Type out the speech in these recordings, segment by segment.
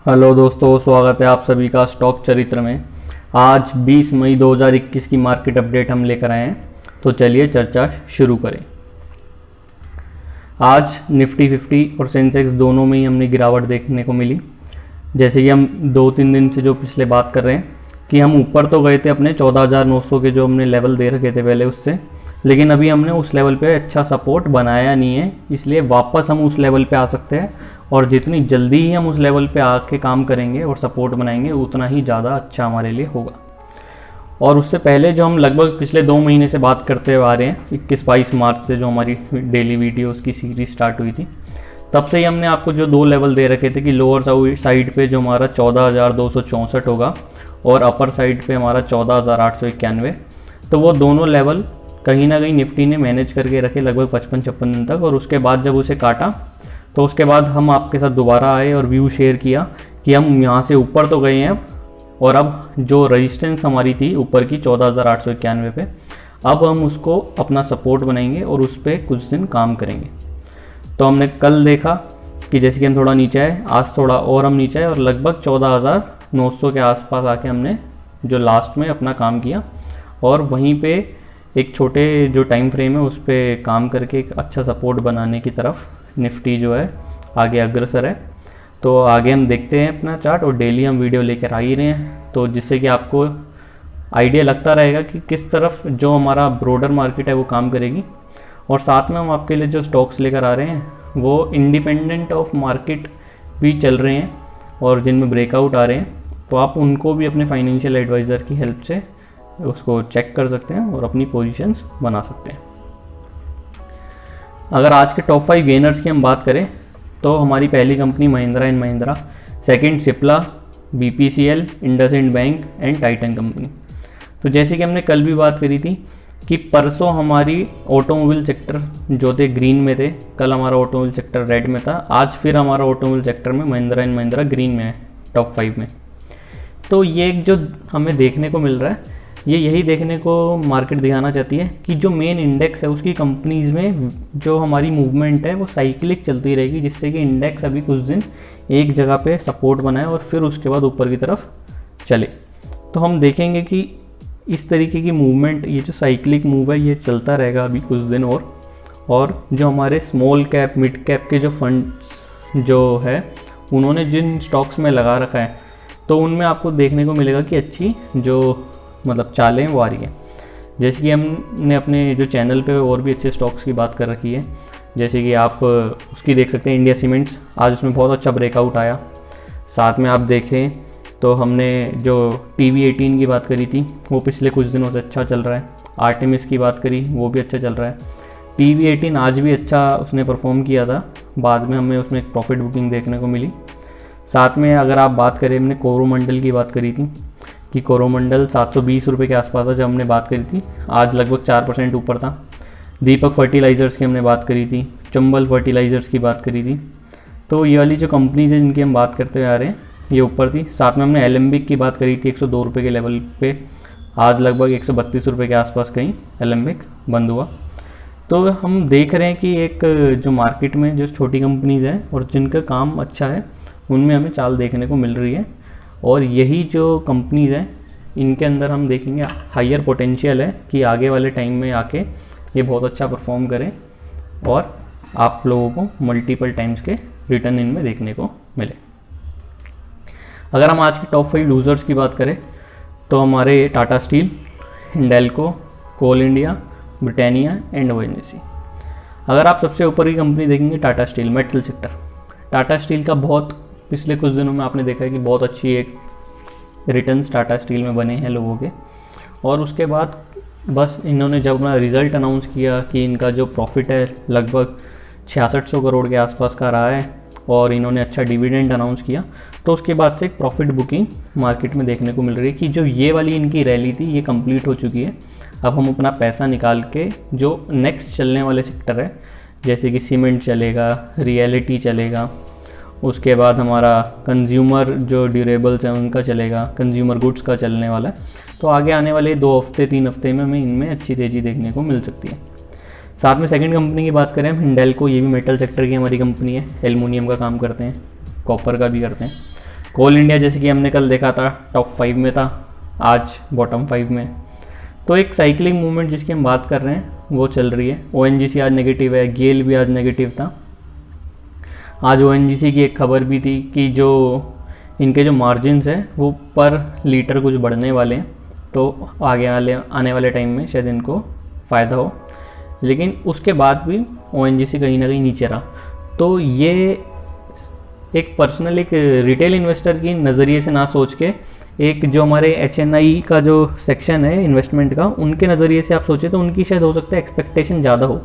Hello दोस्तों, स्वागत है आप सभी का स्टॉक चरित्र में। आज 20 मई 2021 की मार्केट अपडेट हम लेकर आए हैं, तो चलिए चर्चा शुरू करें। आज निफ्टी 50 और सेंसेक्स दोनों में ही हमने गिरावट देखने को मिली। जैसे कि हम 2-3 दिन से जो पिछले बात कर रहे हैं कि हम ऊपर तो गए थे अपने 14,900 के जो हमने लेवल दे रखे थे पहले उससे, लेकिन अभी हमने उस लेवल पे अच्छा सपोर्ट बनाया नहीं है, इसलिए वापस हम उस लेवल पे आ सकते हैं। और जितनी जल्दी ही हम उस लेवल पे आके काम करेंगे और सपोर्ट बनाएंगे उतना ही ज़्यादा अच्छा हमारे लिए होगा। और उससे पहले जो हम लगभग पिछले 2 महीने से बात करते हुए आ रहे हैं, 21-22 मार्च से जो हमारी डेली वीडियोस की सीरीज स्टार्ट हुई थी, तब से ही हमने आपको जो 2 लेवल दे रखे थे कि लोअर साइड पे जो हमारा 14,264 होगा और अपर साइड पे हमारा 14,891। तो वो दोनों लेवल कहीं ना कहीं निफ्टी ने मैनेज करके रखे लगभग 55-56 दिन तक। और उसके बाद जब उसे काटा तो उसके बाद हम आपके साथ दोबारा आए और व्यू शेयर किया कि हम यहाँ से ऊपर तो गए हैं और अब जो रेजिस्टेंस हमारी थी ऊपर की 14,891 पे, अब हम उसको अपना सपोर्ट बनाएंगे और उस पर कुछ दिन काम करेंगे। तो हमने कल देखा कि जैसे कि हम थोड़ा नीचे आए, आज थोड़ा और हम नीचे आए और लगभग 14,900 के आसपास आके हमने जो लास्ट में अपना काम किया और वहीं पे एक छोटे जो टाइम फ्रेम है उस पर काम करके एक अच्छा सपोर्ट बनाने की तरफ निफ्टी जो है आगे अग्रसर है। तो आगे हम देखते हैं अपना चार्ट और डेली हम वीडियो लेकर आ ही रहे हैं, तो जिससे कि आपको आइडिया लगता रहेगा कि किस तरफ जो हमारा ब्रॉडर मार्केट है वो काम करेगी। और साथ में हम आपके लिए जो स्टॉक्स लेकर आ रहे हैं वो इंडिपेंडेंट ऑफ मार्केट भी चल रहे हैं और जिनमें ब्रेकआउट आ रहे हैं, तो आप उनको भी अपने फाइनेंशियल एडवाइज़र की हेल्प से उसको चेक कर सकते हैं और अपनी पोजीशंस बना सकते हैं। अगर आज के टॉप 5 गेनर्स की हम बात करें तो हमारी पहली company Mahindra and Mahindra, second Cipla, BPCL, IndusInd bank and Titan company. तो जैसे कि हमने कल भी बात करी थी कि परसों हमारी ऑटोमोबाइल सेक्टर जो थे ग्रीन में थे, कल हमारा ऑटोमोबाइल सेक्टर रेड में था, आज फिर हमारा ऑटोमोबाइल सेक्टर में महिंद्रा एंड महिंद्रा ग्रीन में है टॉप 5 में। तो ये एक जो हमें देखने को मिल रहा है, ये यही देखने को मार्केट दिखाना चाहती है कि जो मेन इंडेक्स है उसकी कंपनीज़ में जो हमारी मूवमेंट है वो साइक्लिक चलती रहेगी, जिससे कि इंडेक्स अभी कुछ दिन एक जगह पे सपोर्ट बनाए और फिर उसके बाद ऊपर की तरफ चले। तो हम देखेंगे कि इस तरीके की मूवमेंट, ये जो साइक्लिक मूव है ये चलता रहेगा अभी कुछ दिन और जो हमारे स्मॉल कैप मिड कैप के जो फंड्स जो है उन्होंने जिन स्टॉक्स में लगा रखा है तो उनमें आपको देखने को मिलेगा कि अच्छी जो चालें वो आ रही हैं। जैसे कि हमने अपने जो चैनल पे और भी अच्छे स्टॉक्स की बात कर रखी है, जैसे कि आप उसकी देख सकते हैं इंडिया सीमेंट्स, आज उसमें बहुत अच्छा ब्रेकआउट आया। साथ में आप देखें तो हमने जो TV18 की बात करी थी वो पिछले कुछ दिनों से अच्छा चल रहा है। आर्टेमिस की बात करी वो भी अच्छा चल रहा है। TV18 आज भी अच्छा उसने परफॉर्म किया था, बाद में हमें उसमें एक प्रॉफिट बुकिंग देखने को मिली। साथ में अगर आप बात करें, हमने कोरोमंडल की बात करी थी कि कोरोमंडल 720 रुपये के आसपास था जब हमने बात करी थी, आज लगभग 4% ऊपर था। दीपक फर्टिलाइज़र्स की हमने बात करी थी, चंबल फर्टिलाइज़र्स की बात करी थी। तो ये वाली जो कंपनीज है जिनकी हम बात करते हुए आ रहे हैं ये ऊपर थी। साथ में हमने एलेम्बिक की बात करी थी 102 रुपये के लेवल पे, आज लगभग 132 रुपये के आसपास कहीं एलेम्बिक बंद हुआ। तो हम देख रहे हैं कि एक जो मार्केट में जो छोटी कंपनीज़ हैं और जिनका काम अच्छा है उनमें हमें चाल देखने को मिल रही है। और यही जो कंपनीज़ हैं इनके अंदर हम देखेंगे हायर पोटेंशियल है कि आगे वाले टाइम में आके ये बहुत अच्छा परफॉर्म करें और आप लोगों को मल्टीपल टाइम्स के रिटर्न इनमें देखने को मिले। अगर हम आज के टॉप 5 लूज़र्स की बात करें तो हमारे Tata Steel, Hindalco, Coal India, Britannia and ONGC। अगर आप सबसे ऊपर की कंपनी देखेंगे Tata Steel, metal sector, Tata Steel का बहुत पिछले कुछ दिनों में आपने देखा है कि बहुत अच्छी एक रिटर्न्स टाटा स्टील में बने हैं लोगों के। और उसके बाद बस इन्होंने जब अपना रिज़ल्ट अनाउंस किया कि इनका जो प्रॉफिट है लगभग 6600 करोड़ के आसपास का रहा है और इन्होंने अच्छा डिविडेंड अनाउंस किया, तो उसके बाद से एक प्रॉफिट बुकिंग मार्केट में देखने को मिल रही है कि जो ये वाली इनकी रैली थी ये कंप्लीट हो चुकी है। अब हम अपना पैसा निकाल के जो नेक्स्ट चलने वाले सेक्टर है, जैसे कि सीमेंट चलेगा, रियलिटी चलेगा, उसके बाद हमारा कंज्यूमर जो ड्यूरेबल्स हैं उनका चलेगा, कंज्यूमर गुड्स का चलने वाला है। तो आगे आने वाले 2 हफ्ते 3 हफ्ते में हमें इनमें अच्छी तेज़ी देखने को मिल सकती है। साथ में सेकंड कंपनी की बात करें हम, हिंडेल्को, ये भी मेटल सेक्टर की हमारी कंपनी है, एल्युमिनियम का काम करते हैं, कॉपर का भी करते हैं। कोल इंडिया जैसे कि हमने कल देखा था टॉप 5 में था, आज बॉटम 5 में। तो एक साइक्लिंग मूवमेंट जिसकी हम बात कर रहे हैं वो चल रही है। ONGC आज नेगेटिव है, गेल भी आज नेगेटिव था। आज ONGC की एक खबर भी थी कि जो इनके जो मार्जिन्स हैं वो पर लीटर कुछ बढ़ने वाले हैं, तो आगे आने वाले टाइम में शायद इनको फ़ायदा हो। लेकिन उसके बाद भी ONGC कहीं ना कहीं नीचे रहा। तो ये एक पर्सनल एक रिटेल इन्वेस्टर की नज़रिए से ना सोच के, एक जो हमारे HNI का जो सेक्शन है इन्वेस्टमेंट का, उनके नज़रिए से आप सोचें तो उनकी शायद हो सकता है एक्सपेक्टेशन ज़्यादा हो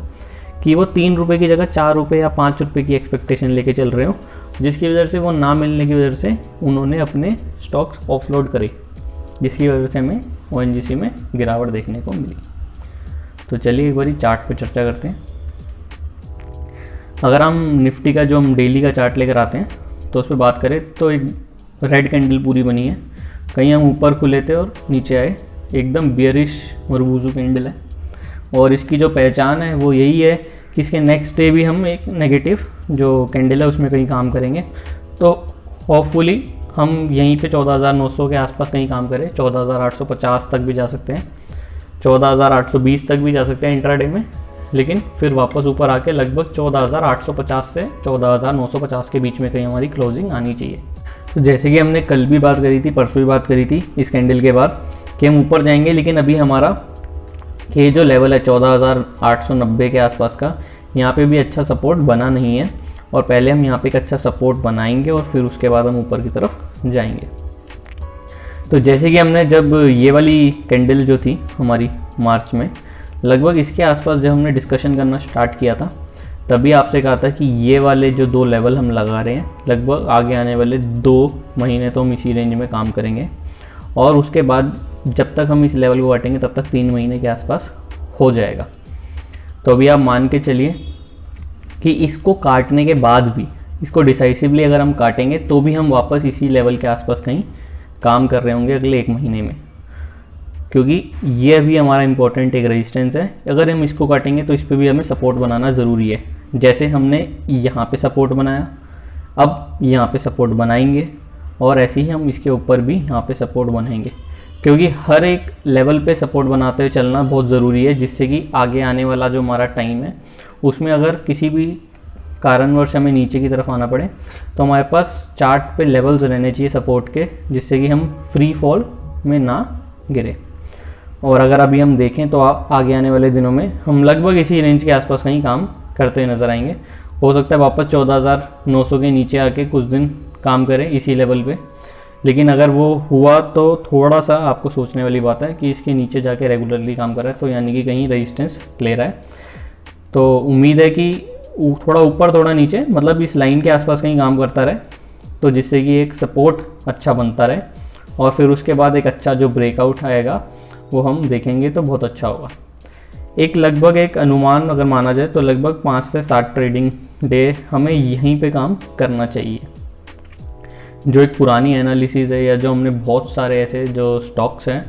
कि वो 3 रुपये की जगह 4 रुपये या 5 रुपये की एक्सपेक्टेशन लेके चल रहे हो, जिसकी वजह से वो ना मिलने की वजह से उन्होंने अपने स्टॉक्स ऑफलोड करे, जिसकी वजह से हमें ONGC में गिरावट देखने को मिली। तो चलिए एक बारी चार्ट पे चर्चा करते हैं। अगर हम निफ्टी का जो हम डेली का चार्ट लेकर आते हैं तो उस पर बात करें तो एक रेड कैंडल पूरी बनी है। कहीं हम ऊपर खुले थे और नीचे आए, एकदम बियरिश मरबूजू कैंडल है। और इसकी जो पहचान है वो यही है कि इसके नेक्स्ट डे भी हम एक नेगेटिव जो कैंडल है उसमें कहीं काम करेंगे। तो होपफुली हम यहीं पे 14,900 के आसपास कहीं काम करें। 14,850 तक भी जा सकते हैं, 14,820 तक भी जा सकते हैं इंट्राडे में, लेकिन फिर वापस ऊपर आके लगभग 14,850 से 14,950 के बीच में कहीं हमारी क्लोजिंग आनी चाहिए। तो जैसे कि हमने कल भी बात करी थी, परसों भी बात करी थी इस कैंडल के बाद कि हम ऊपर जाएंगे, लेकिन अभी हमारा ये जो लेवल है 14,890 के आसपास का, यहाँ पे भी अच्छा सपोर्ट बना नहीं है। और पहले हम यहाँ पे एक अच्छा सपोर्ट बनाएंगे और फिर उसके बाद हम ऊपर की तरफ जाएंगे। तो जैसे कि हमने जब ये वाली कैंडल जो थी हमारी मार्च में, लगभग इसके आसपास जब हमने डिस्कशन करना स्टार्ट किया था, तभी आपसे कहा था कि ये वाले जो 2 लेवल हम लगा रहे हैं, लगभग आगे आने वाले 2 महीने तो हम इसी रेंज में काम करेंगे। और उसके बाद जब तक हम इस लेवल को काटेंगे तब तक 3 महीने के आसपास हो जाएगा। तो अभी आप मान के चलिए कि इसको काटने के बाद भी, इसको डिसाइसिवली अगर हम काटेंगे तो भी हम वापस इसी लेवल के आसपास कहीं काम कर रहे होंगे अगले 1 महीने में, क्योंकि ये अभी हमारा इंपॉर्टेंट एक रेजिस्टेंस है। अगर हम इसको काटेंगे तो इस पर भी हमें सपोर्ट बनाना ज़रूरी है। जैसे हमने यहाँ पे सपोर्ट बनाया, अब यहाँ पे सपोर्ट बनाएंगे और ऐसे ही हम इसके ऊपर भी यहाँ पे सपोर्ट बनाएंगे, क्योंकि हर एक लेवल पे सपोर्ट बनाते हुए चलना बहुत ज़रूरी है, जिससे कि आगे आने वाला जो हमारा टाइम है उसमें अगर किसी भी कारणवश हमें नीचे की तरफ आना पड़े तो हमारे पास चार्ट पे लेवल्स रहने चाहिए सपोर्ट के, जिससे कि हम फ्री फॉल में ना गिरे। और अगर अभी हम देखें तो आगे आने वाले दिनों में हम लगभग इसी रेंज के आसपास कहीं काम करते हुए नज़र आएंगे। हो सकता है वापस 14,900 के नीचे आके कुछ दिन काम करें इसी लेवल पे, लेकिन अगर वो हुआ तो थोड़ा सा आपको सोचने वाली बात है कि इसके नीचे जाके रेगुलरली काम कर रहा है, तो यानी कि कहीं रेजिस्टेंस ले रहा है। तो उम्मीद है कि थोड़ा ऊपर थोड़ा नीचे, मतलब इस लाइन के आसपास कहीं काम करता रहे, तो जिससे कि एक सपोर्ट अच्छा बनता रहे और फिर उसके बाद एक अच्छा जो ब्रेकआउट आएगा वो हम देखेंगे तो बहुत अच्छा होगा। एक लगभग एक अनुमान अगर माना जाए तो लगभग 5 से 7 ट्रेडिंग डे हमें यहीं पे काम करना चाहिए। जो एक पुरानी एनालिसिस है या जो हमने बहुत सारे ऐसे जो स्टॉक्स हैं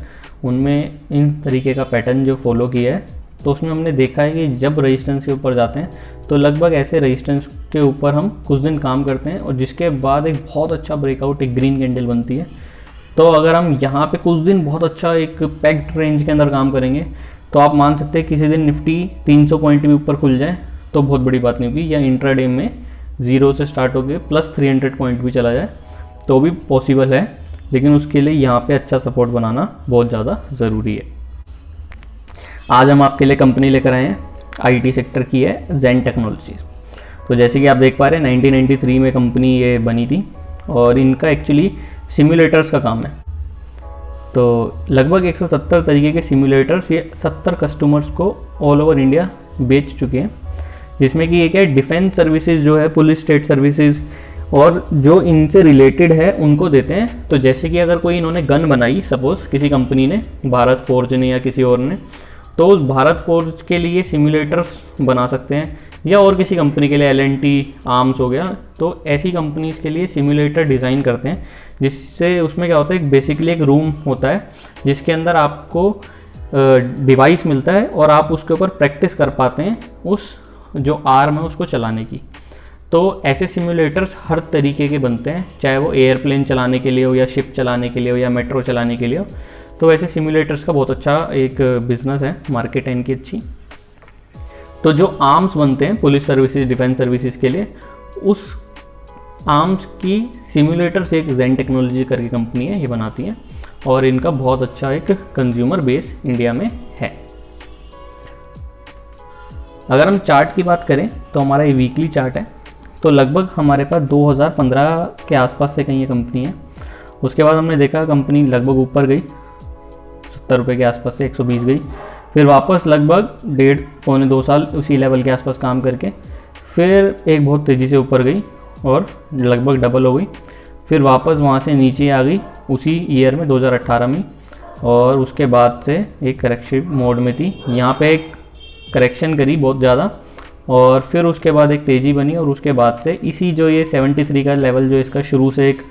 उनमें इन तरीके का पैटर्न जो फॉलो किया है, तो उसमें हमने देखा है कि जब रेजिस्टेंस के ऊपर जाते हैं तो लगभग ऐसे रेजिस्टेंस के ऊपर हम कुछ दिन काम करते हैं और जिसके बाद एक बहुत अच्छा ब्रेकआउट, एक ग्रीन कैंडल बनती है। तो अगर हम यहाँ पे कुछ दिन बहुत अच्छा एक पैक्ड रेंज के अंदर काम करेंगे तो आप मान सकते हैं किसी दिन निफ्टी 300 पॉइंट भी ऊपर खुल जाए तो बहुत बड़ी बात नहीं होगी, या इंट्राडे में 0 से स्टार्ट होकर प्लस 300 पॉइंट भी चला जाए तो भी पॉसिबल है, लेकिन उसके लिए यहाँ पे अच्छा सपोर्ट बनाना बहुत ज़्यादा ज़रूरी है। आज हम आपके लिए कंपनी लेकर आए हैं, IT सेक्टर की है जेन टेक्नोलॉजीज। तो जैसे कि आप देख पा रहे हैं 1993 में कंपनी ये बनी थी और इनका एक्चुअली सिम्युलेटर्स का काम है। तो लगभग 170 तरीके के सिम्युलेटर्स ये 70 कस्टमर्स को ऑल ओवर इंडिया बेच चुके हैं, जिसमें कि एक है डिफेंस सर्विसेज जो है, पुलिस स्टेट सर्विसेज और जो इनसे रिलेटेड है उनको देते हैं। तो जैसे कि अगर कोई इन्होंने गन बनाई सपोज़ किसी कंपनी ने, भारत फोर्ज ने या किसी और ने, तो उस भारत फोर्ज के लिए सिम्युलेटर्स बना सकते हैं, या और किसी कंपनी के लिए L&T आर्म्स हो गया, तो ऐसी कंपनीज़ के लिए सिम्युलेटर डिज़ाइन करते हैं, जिससे उसमें क्या होता है, एक बेसिकली एक रूम होता है जिसके अंदर आपको डिवाइस मिलता है और आप उसके ऊपर प्रैक्टिस कर पाते हैं उस जो आर्म है उसको चलाने की। तो ऐसे सिमुलेटर्स हर तरीके के बनते हैं, चाहे वो एयरप्लेन चलाने के लिए हो या शिप चलाने के लिए हो या मेट्रो चलाने के लिए हो। तो ऐसे सिमुलेटर्स का बहुत अच्छा एक बिजनेस है, मार्केट है इनकी अच्छी। तो जो आर्म्स बनते हैं पुलिस सर्विसेज, डिफेंस सर्विसेज के लिए, उस आर्म्स की सिमुलेटर्स एक जेन टेक्नोलॉजी करके कंपनी है, ये बनाती है और इनका बहुत अच्छा एक कंज्यूमर बेस इंडिया में है। अगर हम चार्ट की बात करें तो हमारा ये वीकली चार्ट है। तो लगभग हमारे पास 2015 के आसपास से कहीं ये कंपनी है। उसके बाद हमने देखा कंपनी लगभग ऊपर गई, 70 रुपये के आसपास से 120 गई, फिर वापस लगभग 1.5-2 साल उसी लेवल के आसपास काम करके फिर एक बहुत तेज़ी से ऊपर गई और लगभग डबल हो गई, फिर वापस वहाँ से नीचे आ गई उसी ईयर में 2018 में, और उसके बाद से एक करेक्शन मोड में थी। यहाँ पे एक करेक्शन करी बहुत ज़्यादा और फिर उसके बाद एक तेज़ी बनी और उसके बाद से इसी जो ये 73 का लेवल जो इसका शुरू से एक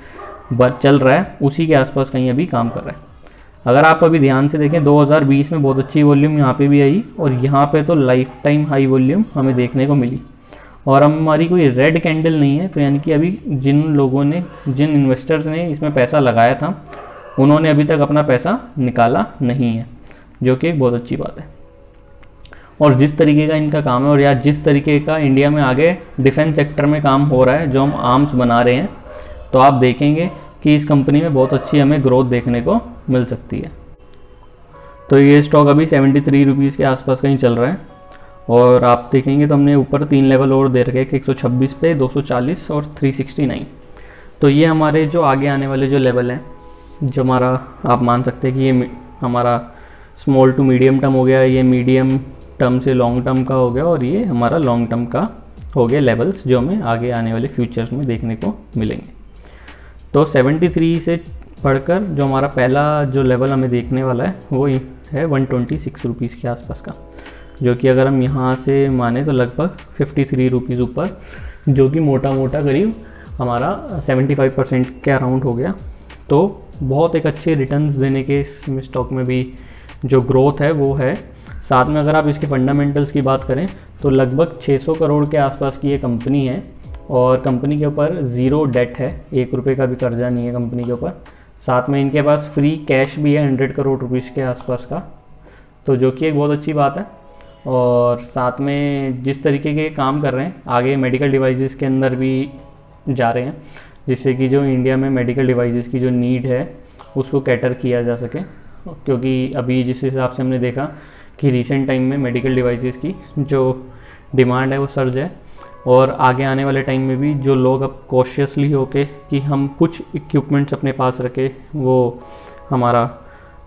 चल रहा है उसी के आसपास कहीं अभी काम कर रहा है। अगर आप अभी ध्यान से देखें 2020 में बहुत अच्छी वॉल्यूम यहाँ पे भी आई और यहाँ पे तो लाइफ टाइम हाई वॉल्यूम हमें देखने को मिली और हमारी कोई रेड कैंडल नहीं है। तो यानी कि अभी जिन लोगों ने, जिन इन्वेस्टर्स ने इसमें पैसा लगाया था उन्होंने अभी तक अपना पैसा निकाला नहीं है, जो कि एक बहुत अच्छी बात है। और जिस तरीके का इनका काम है और या जिस तरीके का इंडिया में आगे डिफेंस सेक्टर में काम हो रहा है, जो हम आर्म्स बना रहे हैं, तो आप देखेंगे कि इस कंपनी में बहुत अच्छी हमें ग्रोथ देखने को मिल सकती है। तो ये स्टॉक अभी 73 रुपीज़ के आसपास कहीं चल रहा है और आप देखेंगे तो हमने ऊपर 3 लेवल और दे रखे हैं, 126 पे, 240 और 369। तो ये हमारे जो आगे आने वाले जो लेवल हैं, जो हमारा आप मान सकते हैं कि ये हमारा स्मॉल टू मीडियम टर्म हो गया, ये मीडियम टर्म से लॉन्ग टर्म का हो गया और ये हमारा लॉन्ग टर्म का हो गया लेवल्स, जो हमें आगे आने वाले फ्यूचर्स में देखने को मिलेंगे। तो 73 से पढ़कर जो हमारा पहला जो लेवल हमें देखने वाला है वो है 126 रुपीज़ के आसपास का, जो कि अगर हम यहाँ से माने तो लगभग 53 रुपीज़ ऊपर, जो कि मोटा मोटा करीब हमारा 75% के अराउंड हो गया। तो बहुत एक अच्छे रिटर्न्स देने के इसमें स्टॉक में भी जो ग्रोथ है वो है। साथ में अगर आप इसके फंडामेंटल्स की बात करें तो लगभग 600 करोड़ के आसपास की ये कंपनी है और कंपनी के ऊपर ज़ीरो डेट है, 1 रुपये का भी कर्जा नहीं है कंपनी के ऊपर। साथ में इनके पास फ्री कैश भी है 100 करोड़ रुपीज़ के आसपास का, तो जो कि एक बहुत अच्छी बात है। और साथ में जिस तरीके के काम कर रहे हैं, आगे मेडिकल डिवाइसेस के अंदर भी जा रहे हैं, जिससे कि जो इंडिया में मेडिकल डिवाइसेस की जो नीड है उसको कैटर किया जा सके। क्योंकि अभी जिस हिसाब से हमने देखा कि रिसेंट टाइम में मेडिकल डिवाइसेस की जो डिमांड है वो सर्ज है और आगे आने वाले टाइम में भी जो लोग अब कॉशियसली होके कि हम कुछ इक्विपमेंट्स अपने पास रखें, वो हमारा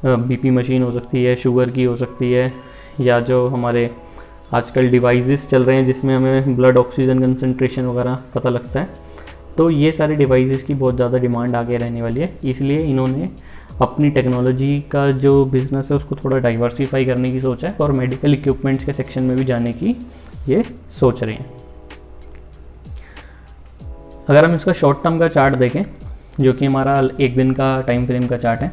बीपी मशीन हो सकती है, शुगर की हो सकती है, या जो हमारे आजकल डिवाइसेस चल रहे हैं जिसमें हमें ब्लड ऑक्सीजन कंसंट्रेशन वगैरह पता लगता है, तो ये सारे डिवाइसेस की बहुत ज़्यादा डिमांड आगे रहने वाली है। इसलिए इन्होंने अपनी टेक्नोलॉजी का जो बिज़नेस है उसको थोड़ा डाइवर्सिफाई करने की सोचा है और मेडिकल इक्विपमेंट्स के सेक्शन में भी जाने की ये सोच रहे हैं। अगर हम इसका शॉर्ट टर्म का चार्ट देखें, जो कि हमारा 1 दिन का टाइम फ्रेम का चार्ट है,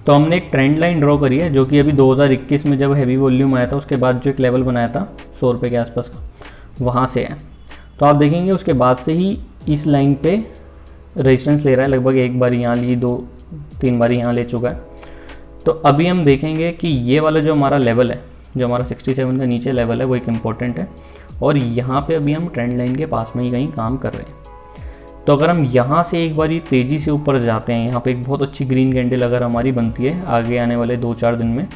तो हमने एक ट्रेंड लाइन ड्रॉ करी है, जो कि अभी 2021 में जब हैवी वॉल्यूम आया था उसके बाद जो एक लेवल बनाया था 100 रुपये के आसपास का, वहाँ से है। तो आप देखेंगे उसके बाद से ही इस लाइन पे रेजिस्टेंस ले रहा है, लगभग एक बार यहाँ ली, 2-3 बार यहाँ ले चुका है। तो अभी हम देखेंगे कि ये वाला जो हमारा लेवल है, जो हमारा 67 का नीचे लेवल है, वो एक इम्पॉर्टेंट है और यहाँ पे अभी हम ट्रेंड लाइन के पास में ही कहीं काम कर रहे हैं। तो अगर हम यहाँ से एक बार तेज़ी से ऊपर जाते हैं, यहाँ पे एक बहुत अच्छी ग्रीन कैंडल अगर हमारी बनती है आगे आने वाले 2-4 दिन में,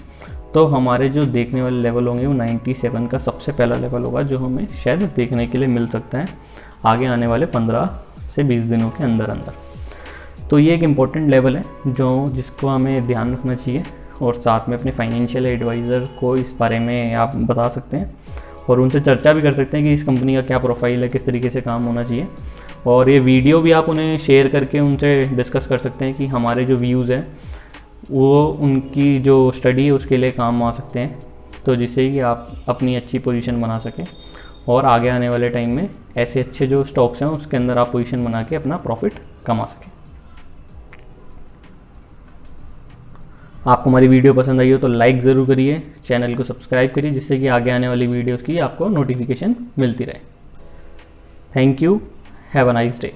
तो हमारे जो देखने वाले लेवल होंगे वो 97 का सबसे पहला लेवल होगा, जो हमें शायद देखने के लिए मिल सकता है आगे आने वाले 15 से 20 दिनों के अंदर अंदर। तो ये एक इम्पॉर्टेंट लेवल है जिसको हमें ध्यान रखना चाहिए और साथ में अपने फाइनेंशियल एडवाइज़र को इस बारे में आप बता सकते हैं और उनसे चर्चा भी कर सकते हैं कि इस कंपनी का क्या प्रोफाइल है, किस तरीके से काम होना चाहिए। और ये वीडियो भी आप उन्हें शेयर करके उनसे डिस्कस कर सकते हैं कि हमारे जो व्यूज़ हैं वो उनकी जो स्टडी है उसके लिए काम आ सकते हैं, तो जिससे कि आप अपनी अच्छी पोजीशन बना सकें और आगे आने वाले टाइम में ऐसे अच्छे जो स्टॉक्स हैं उसके अंदर आप पोजीशन बना के अपना प्रॉफिट कमा सकें। आपको हमारी वीडियो पसंद आई हो तो लाइक ज़रूर करिए, चैनल को सब्सक्राइब करिए, जिससे कि आगे आने वाली वीडियोज़ की आपको नोटिफिकेशन मिलती रहे। Thank you, have a nice day.